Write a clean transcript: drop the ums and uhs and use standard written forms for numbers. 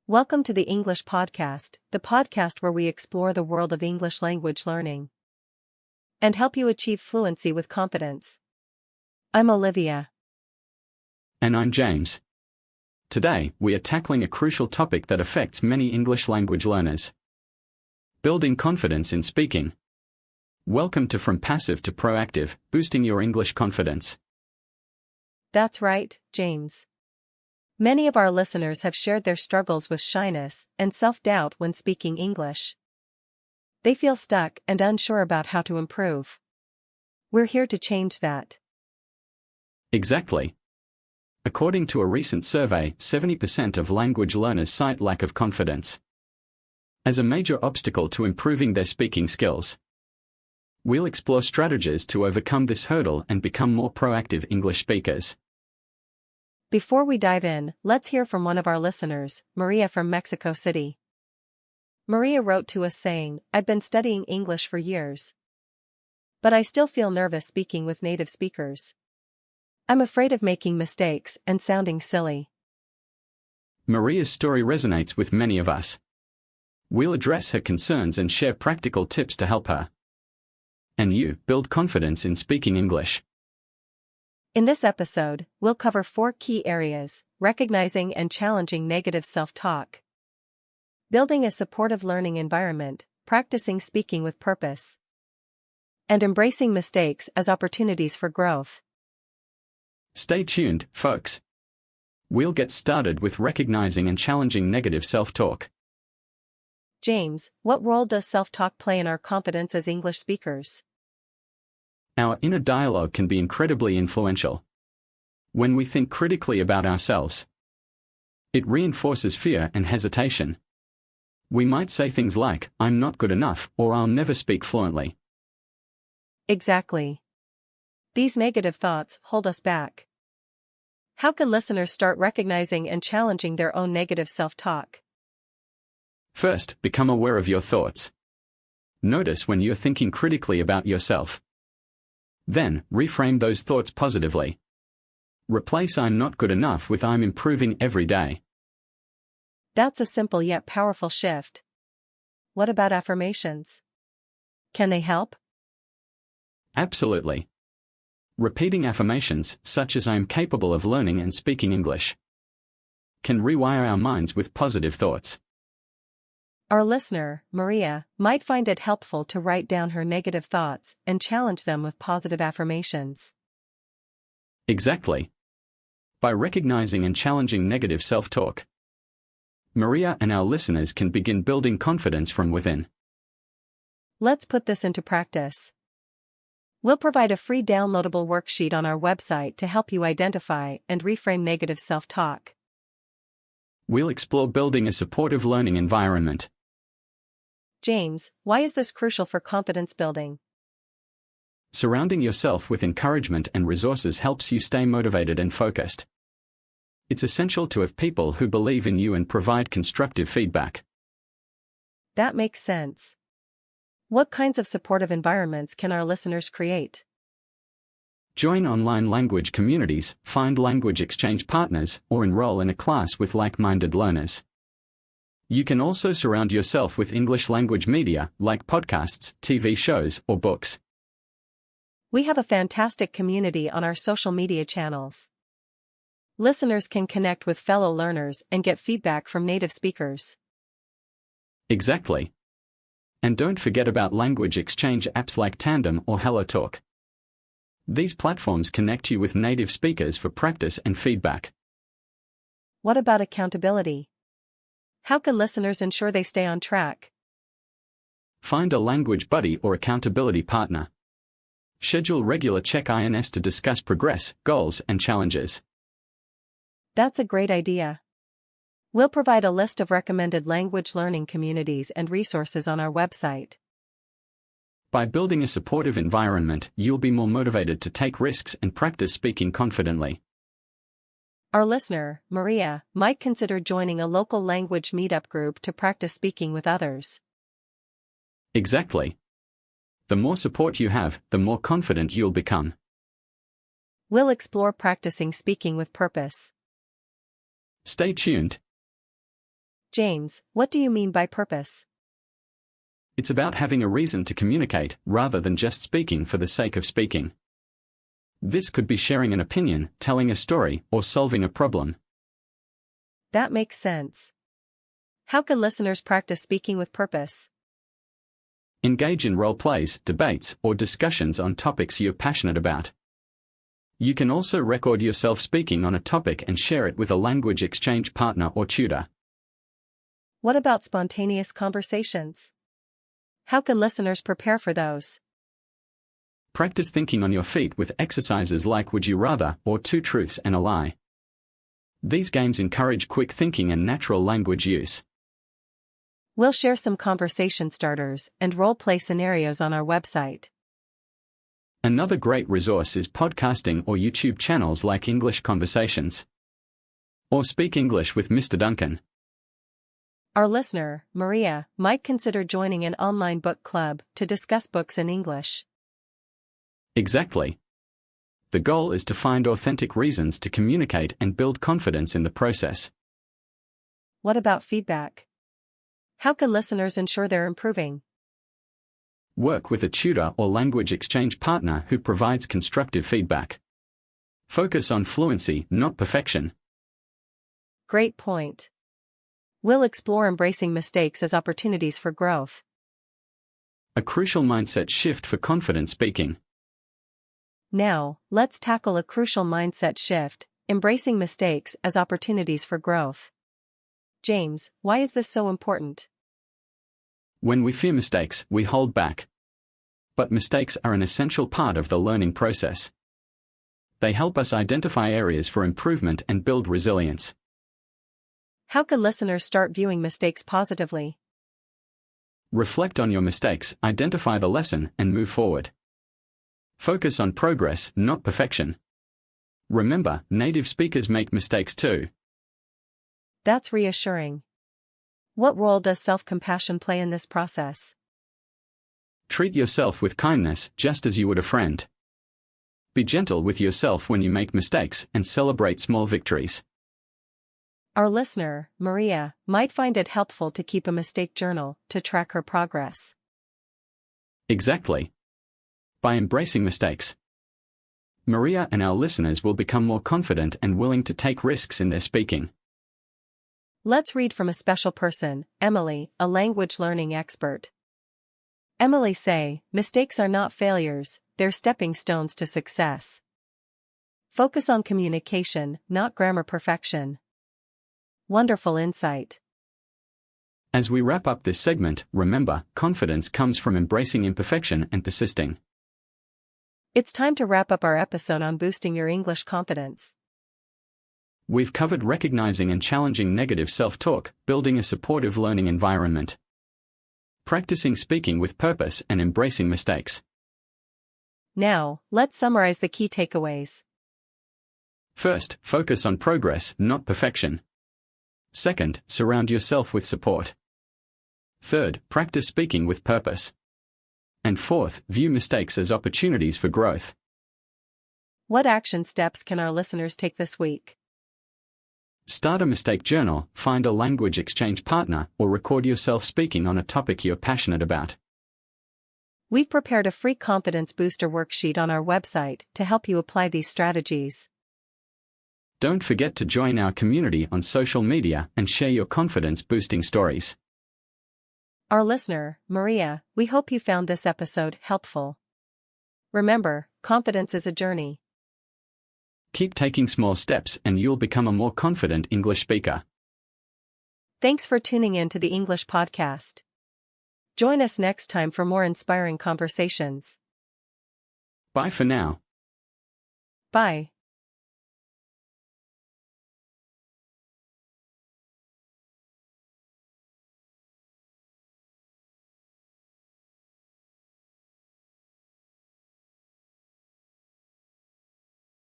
Welcome to the English Podcast, the podcast where we explore the world of English language learning and help you achieve fluency with confidence. I'm Olivia. And I'm James. Today, we are tackling a crucial topic that affects many English language learners: building confidence in speaking. Welcome to From Passive to Proactive, boosting your English confidence. That's right, James. Many of our listeners have shared their struggles with shyness and self-doubt when speaking English. They feel stuck and unsure about how to improve. We're here to change that. Exactly. According to a recent survey, 70% of language learners cite lack of confidence as a major obstacle to improving their speaking skills. We'll explore strategies to overcome this hurdle and become more proactive English speakers. Before we dive in, let's hear from one of our listeners, Maria from Mexico City. Maria wrote to us saying, "I've been studying English for years, but I still feel nervous speaking with native speakers. I'm afraid of making mistakes and sounding silly." Maria's story resonates with many of us. We'll address her concerns and share practical tips to help her and you build confidence in speaking English. In this episode, we'll cover 4 key areas: recognizing and challenging negative self-talk, building a supportive learning environment, practicing speaking with purpose, and embracing mistakes as opportunities for growth. Stay tuned, folks. We'll get started with recognizing and challenging negative self-talk. James, what role does self-talk play in our confidence as English speakers? Our inner dialogue can be incredibly influential. When we think critically about ourselves, it reinforces fear and hesitation. We might say things like, "I'm not good enough," or "I'll never speak fluently." Exactly. These negative thoughts hold us back. How can listeners start recognizing and challenging their own negative self-talk? First, become aware of your thoughts. Notice when you're thinking critically about yourself. Then, reframe those thoughts positively. Replace "I'm not good enough" with "I'm improving every day." That's a simple yet powerful shift. What about affirmations? Can they help? Absolutely. Repeating affirmations, such as "I am capable of learning and speaking English," can rewire our minds with positive thoughts. Our listener, Maria, might find it helpful to write down her negative thoughts and challenge them with positive affirmations. Exactly. By recognizing and challenging negative self-talk, Maria and our listeners can begin building confidence from within. Let's put this into practice. We'll provide a free downloadable worksheet on our website to help you identify and reframe negative self-talk. We'll explore building a supportive learning environment. James, why is this crucial for confidence building? Surrounding yourself with encouragement and resources helps you stay motivated and focused. It's essential to have people who believe in you and provide constructive feedback. That makes sense. What kinds of supportive environments can our listeners create? Join online language communities, find language exchange partners, or enroll in a class with like-minded learners. You can also surround yourself with English language media, like podcasts, TV shows, or books. We have a fantastic community on our social media channels. Listeners can connect with fellow learners and get feedback from native speakers. Exactly. And don't forget about language exchange apps like Tandem or HelloTalk. These platforms connect you with native speakers for practice and feedback. What about accountability? How can listeners ensure they stay on track? Find a language buddy or accountability partner. Schedule regular check-ins to discuss progress, goals, and challenges. That's a great idea. We'll provide a list of recommended language learning communities and resources on our website. By building a supportive environment, you'll be more motivated to take risks and practice speaking confidently. Our listener, Maria, might consider joining a local language meetup group to practice speaking with others. Exactly. The more support you have, the more confident you'll become. We'll explore practicing speaking with purpose. Stay tuned. James, what do you mean by purpose? It's about having a reason to communicate rather than just speaking for the sake of speaking. This could be sharing an opinion, telling a story, or solving a problem. That makes sense. How can listeners practice speaking with purpose? Engage in role plays, debates, or discussions on topics you're passionate about. You can also record yourself speaking on a topic and share it with a language exchange partner or tutor. What about spontaneous conversations? How can listeners prepare for those? Practice thinking on your feet with exercises like Would You Rather or Two Truths and a Lie. These games encourage quick thinking and natural language use. We'll share some conversation starters and role-play scenarios on our website. Another great resource is podcasting or YouTube channels like English Conversations. Or Speak English with Mr. Duncan. Our listener, Maria, might consider joining an online book club to discuss books in English. Exactly. The goal is to find authentic reasons to communicate and build confidence in the process. What about feedback? How can listeners ensure they're improving? Work with a tutor or language exchange partner who provides constructive feedback. Focus on fluency, not perfection. Great point. We'll explore embracing mistakes as opportunities for growth. A crucial mindset shift for confident speaking. Now, let's tackle a crucial mindset shift, embracing mistakes as opportunities for growth. James, why is this so important? When we fear mistakes, we hold back. But mistakes are an essential part of the learning process. They help us identify areas for improvement and build resilience. How can listeners start viewing mistakes positively? Reflect on your mistakes, identify the lesson, and move forward. Focus on progress, not perfection. Remember, native speakers make mistakes too. That's reassuring. What role does self-compassion play in this process? Treat yourself with kindness, just as you would a friend. Be gentle with yourself when you make mistakes and celebrate small victories. Our listener, Maria, might find it helpful to keep a mistake journal to track her progress. Exactly. By embracing mistakes, Maria and our listeners will become more confident and willing to take risks in their speaking. Let's read from a special person, Emily, a language learning expert. Emily say, mistakes are not failures, they're stepping stones to success. Focus on communication, not grammar perfection. Wonderful insight. As we wrap up this segment, remember, confidence comes from embracing imperfection and persisting. It's time to wrap up our episode on boosting your English confidence. We've covered recognizing and challenging negative self-talk, building a supportive learning environment, practicing speaking with purpose, and embracing mistakes. Now, let's summarize the key takeaways. First, focus on progress, not perfection. Second, surround yourself with support. Third, practice speaking with purpose. And fourth, view mistakes as opportunities for growth. What action steps can our listeners take this week? Start a mistake journal, find a language exchange partner, or record yourself speaking on a topic you're passionate about. We've prepared a free confidence booster worksheet on our website to help you apply these strategies. Don't forget to join our community on social media and share your confidence-boosting stories. Our listener, Maria, we hope you found this episode helpful. Remember, confidence is a journey. Keep taking small steps and you'll become a more confident English speaker. Thanks for tuning in to the English Podcast. Join us next time for more inspiring conversations. Bye for now. Bye.